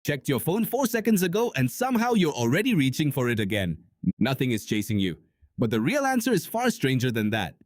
checked your phone 4 seconds ago and somehow you're already reaching for it again. Nothing is chasing you. But the real answer is far stranger than that.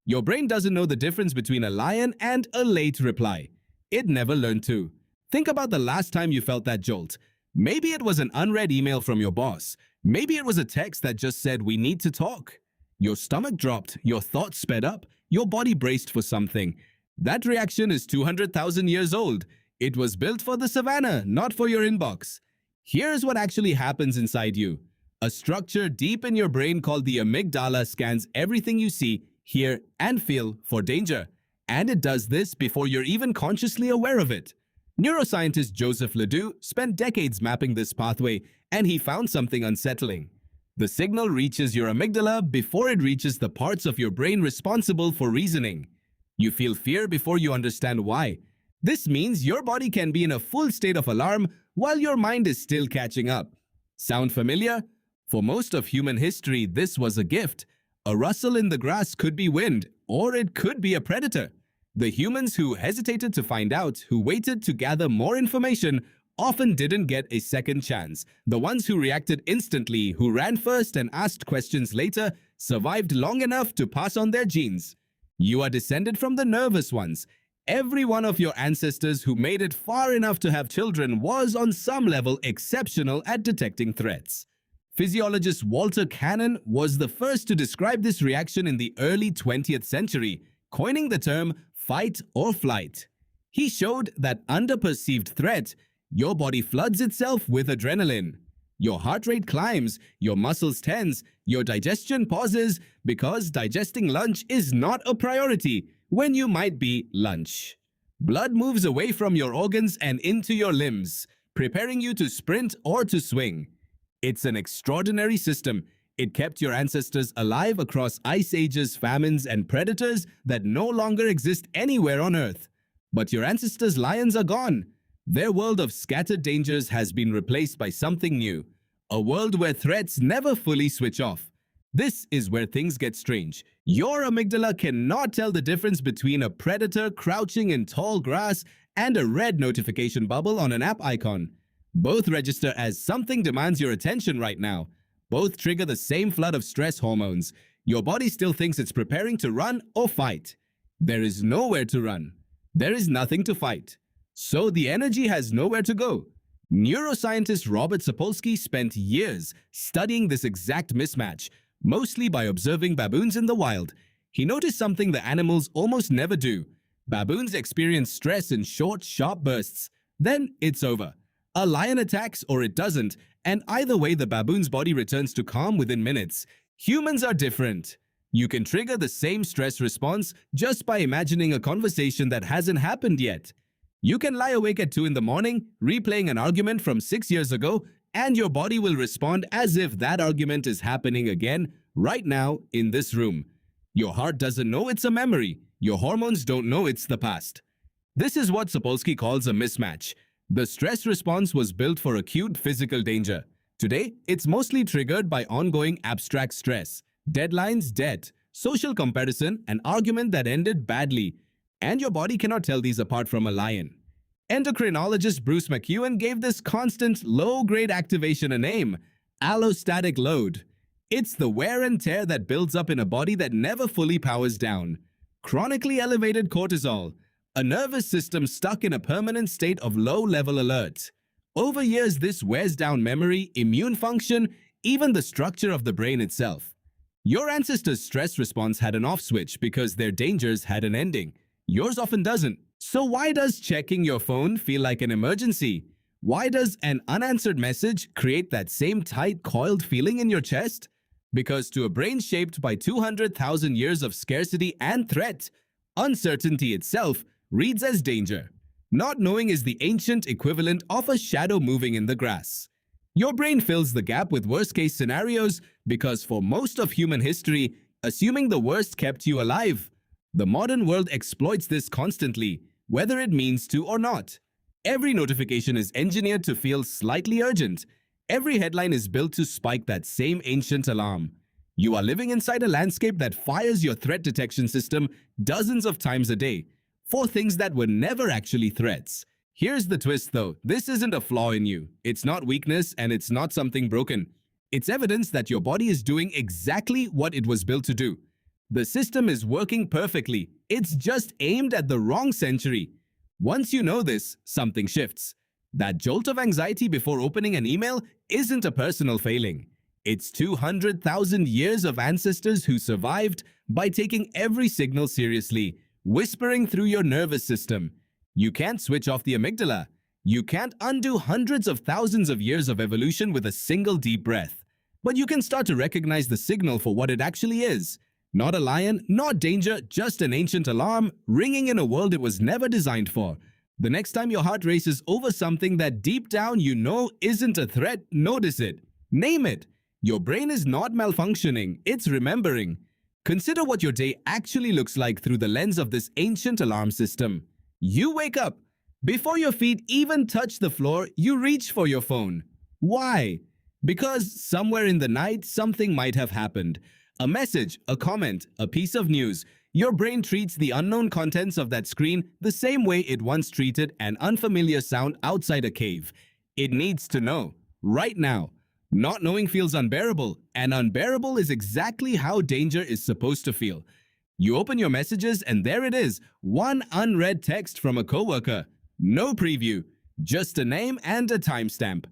Your brain doesn't know the difference between a lion and a late reply. It never learned to. Think about the last time you felt that jolt. Maybe it was an unread email from your boss. Maybe it was a text that just said, "We need to talk." Your stomach dropped, your thoughts sped up, your body braced for something. That reaction is 200,000 years old. It was built for the savannah, not for your inbox. Here's what actually happens inside you. A structure deep in your brain called the amygdala scans everything you see, hear, and feel for danger. And it does this before you're even consciously aware of it. Neuroscientist Joseph LeDoux spent decades mapping this pathway, and he found something unsettling. The signal reaches your amygdala before it reaches the parts of your brain responsible for reasoning. You feel fear before you understand why. This means your body can be in a full state of alarm while your mind is still catching up. Sound familiar? For most of human history, this was a gift. A rustle in the grass could be wind, or it could be a predator. The humans who hesitated to find out, who waited to gather more information, often didn't get a second chance. The ones who reacted instantly, who ran first and asked questions later, survived long enough to pass on their genes. You are descended from the nervous ones. Every one of your ancestors who made it far enough to have children was on some level exceptional at detecting threats. Physiologist Walter Cannon was the first to describe this reaction in the early 20th century, coining the term fight or flight. He showed that under perceived threat, your body floods itself with adrenaline. Your heart rate climbs, your muscles tense, your digestion pauses because digesting lunch is not a priority when you might be lunch. Blood moves away from your organs and into your limbs, preparing you to sprint or to swing. It's an extraordinary system. It kept your ancestors alive across ice ages, famines, and predators that no longer exist anywhere on Earth. But your ancestors' lions are gone. Their world of scattered dangers has been replaced by something new. A world where threats never fully switch off. This is where things get strange. Your amygdala cannot tell the difference between a predator crouching in tall grass and a red notification bubble on an app icon. Both register as something demands your attention right now. Both trigger the same flood of stress hormones. Your body still thinks it's preparing to run or fight. There is nowhere to run. There is nothing to fight. So the energy has nowhere to go. Neuroscientist Robert Sapolsky spent years studying this exact mismatch, mostly by observing baboons in the wild. He noticed something the animals almost never do. Baboons experience stress in short, sharp bursts. Then it's over. A lion attacks or it doesn't, and either way the baboon's body returns to calm within minutes. Humans are different. You can trigger the same stress response just by imagining a conversation that hasn't happened yet. You can lie awake at 2 in the morning, replaying an argument from 6 years ago, and your body will respond as if that argument is happening again, right now, in this room. Your heart doesn't know it's a memory. Your hormones don't know it's the past. This is what Sapolsky calls a mismatch. The stress response was built for acute physical danger. Today, it's mostly triggered by ongoing abstract stress, deadlines, debt, social comparison, an argument that ended badly. And your body cannot tell these apart from a lion. Endocrinologist Bruce McEwen gave this constant low-grade activation a name: allostatic load. It's the wear and tear that builds up in a body that never fully powers down. Chronically elevated cortisol, a nervous system stuck in a permanent state of low-level alert. Over years, this wears down memory, immune function, even the structure of the brain itself. Your ancestors' stress response had an off switch because their dangers had an ending. Yours often doesn't. So why does checking your phone feel like an emergency? Why does an unanswered message create that same tight, coiled feeling in your chest? Because to a brain shaped by 200,000 years of scarcity and threat, uncertainty itself reads as danger. Not knowing is the ancient equivalent of a shadow moving in the grass. Your brain fills the gap with worst-case scenarios because for most of human history, assuming the worst kept you alive. The modern world exploits this constantly, whether it means to or not. Every notification is engineered to feel slightly urgent. Every headline is built to spike that same ancient alarm. You are living inside a landscape that fires your threat detection system dozens of times a day for things that were never actually threats. Here's the twist though. This isn't a flaw in you. It's not weakness and it's not something broken. It's evidence that your body is doing exactly what it was built to do. The system is working perfectly. It's just aimed at the wrong century. Once you know this, something shifts. That jolt of anxiety before opening an email isn't a personal failing. It's 200,000 years of ancestors who survived by taking every signal seriously, whispering through your nervous system. You can't switch off the amygdala. You can't undo hundreds of thousands of years of evolution with a single deep breath. But you can start to recognize the signal for what it actually is. Not a lion, not danger, just an ancient alarm ringing in a world it was never designed for. The next time your heart races over something that deep down you know isn't a threat, notice it. Name it. Your brain is not malfunctioning, it's remembering. Consider what your day actually looks like through the lens of this ancient alarm system. You wake up. Before your feet even touch the floor, you reach for your phone. Why? Because somewhere in the night, something might have happened. A message, a comment, a piece of news. Your brain treats the unknown contents of that screen the same way it once treated an unfamiliar sound outside a cave. It needs to know, right now. Not knowing feels unbearable, and unbearable is exactly how danger is supposed to feel. You open your messages and there it is, one unread text from a coworker. No preview, just a name and a timestamp.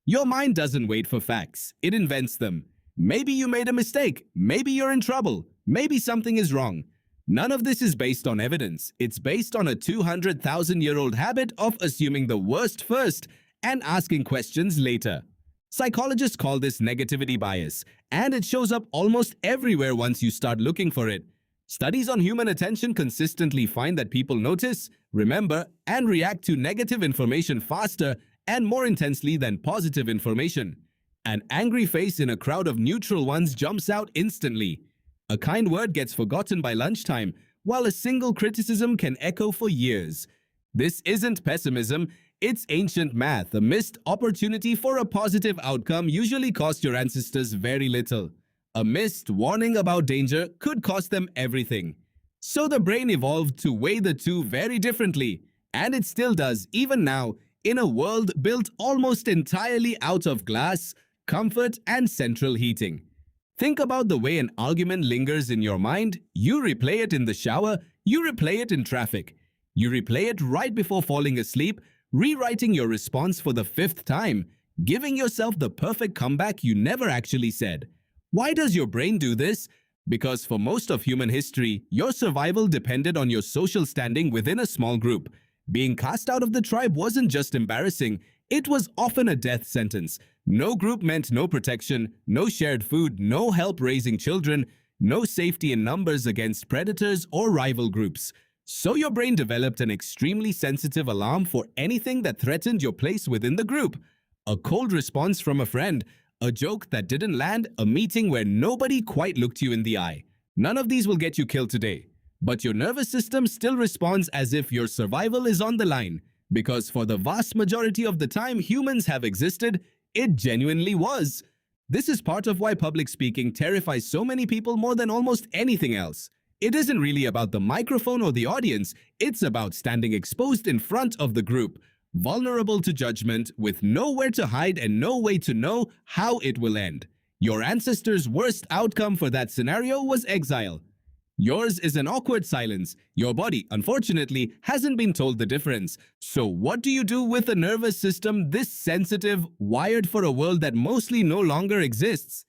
Your mind doesn't wait for facts, it invents them. Maybe you made a mistake, maybe you're in trouble, maybe something is wrong. None of this is based on evidence. It's based on a 200,000-year-old habit of assuming the worst first and asking questions later. Psychologists call this negativity bias, and it shows up almost everywhere once you start looking for it. Studies on human attention consistently find that people notice, remember, and react to negative information faster and more intensely than positive information. An angry face in a crowd of neutral ones jumps out instantly. A kind word gets forgotten by lunchtime, while a single criticism can echo for years. This isn't pessimism, it's ancient math. A missed opportunity for a positive outcome usually cost your ancestors very little. A missed warning about danger could cost them everything. So the brain evolved to weigh the two very differently, and it still does even now in a world built almost entirely out of glass, comfort, and central heating. Think about the way an argument lingers in your mind. You replay it in the shower, you replay it in traffic. You replay it right before falling asleep, rewriting your response for the 5th time, giving yourself the perfect comeback you never actually said. Why does your brain do this? Because for most of human history, your survival depended on your social standing within a small group. Being cast out of the tribe wasn't just embarrassing, it was often a death sentence. No group meant no protection, no shared food, no help raising children, no safety in numbers against predators or rival groups. So your brain developed an extremely sensitive alarm for anything that threatened your place within the group. A cold response from a friend, a joke that didn't land, a meeting where nobody quite looked you in the eye. None of these will get you killed today. But your nervous system still responds as if your survival is on the line. Because for the vast majority of the time humans have existed, it genuinely was. This is part of why public speaking terrifies so many people more than almost anything else. It isn't really about the microphone or the audience, it's about standing exposed in front of the group, vulnerable to judgment, with nowhere to hide and no way to know how it will end. Your ancestors' worst outcome for that scenario was exile. Yours is an awkward silence. Your body, unfortunately, hasn't been told the difference. So what do you do with a nervous system this sensitive, wired for a world that mostly no longer exists?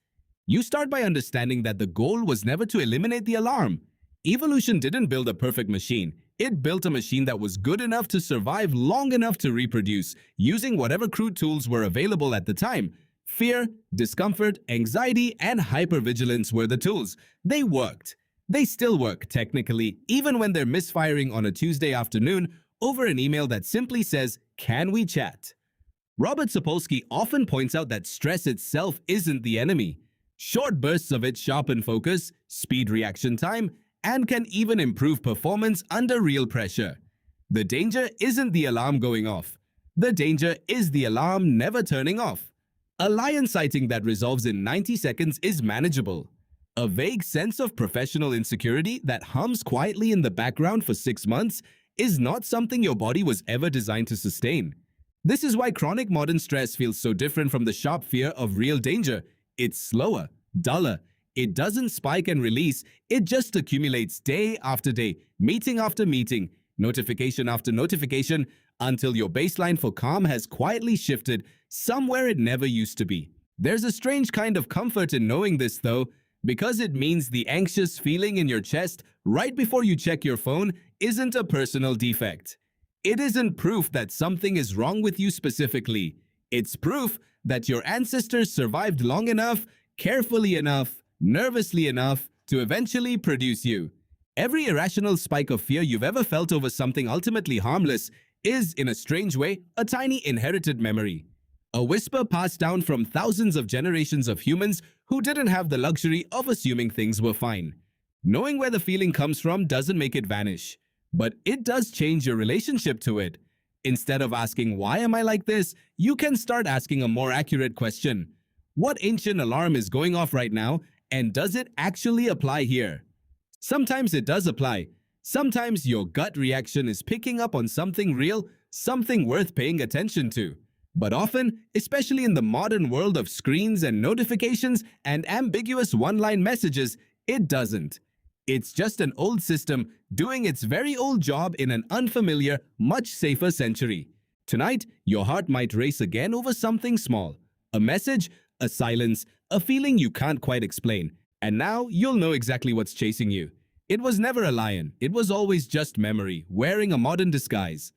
You start by understanding that the goal was never to eliminate the alarm. Evolution didn't build a perfect machine. It built a machine that was good enough to survive long enough to reproduce, using whatever crude tools were available at the time. Fear, discomfort, anxiety, and hypervigilance were the tools. They worked. They still work, technically, even when they're misfiring on a Tuesday afternoon over an email that simply says, "Can we chat?" Robert Sapolsky often points out that stress itself isn't the enemy. Short bursts of it sharpen focus, speed reaction time, and can even improve performance under real pressure. The danger isn't the alarm going off. The danger is the alarm never turning off. A lion sighting that resolves in 90 seconds is manageable. A vague sense of professional insecurity that hums quietly in the background for 6 months is not something your body was ever designed to sustain. This is why chronic modern stress feels so different from the sharp fear of real danger. It's slower, duller. It doesn't spike and release, it just accumulates day after day, meeting after meeting, notification after notification, until your baseline for calm has quietly shifted somewhere it never used to be. There's a strange kind of comfort in knowing this, though, because it means the anxious feeling in your chest right before you check your phone isn't a personal defect. It isn't proof that something is wrong with you specifically. It's proof that your ancestors survived long enough, carefully enough, nervously enough to eventually produce you. Every irrational spike of fear you've ever felt over something ultimately harmless is, in a strange way, a tiny inherited memory. A whisper passed down from thousands of generations of humans who didn't have the luxury of assuming things were fine. Knowing where the feeling comes from doesn't make it vanish, but it does change your relationship to it. Instead of asking, "Why am I like this?" you can start asking a more accurate question. What ancient alarm is going off right now, and does it actually apply here? Sometimes it does apply. Sometimes your gut reaction is picking up on something real, something worth paying attention to. But often, especially in the modern world of screens and notifications and ambiguous one-line messages, it doesn't. It's just an old system doing its very old job in an unfamiliar, much safer century. Tonight, your heart might race again over something small. A message, a silence, a feeling you can't quite explain. And now you'll know exactly what's chasing you. It was never a lion. It was always just memory, wearing a modern disguise.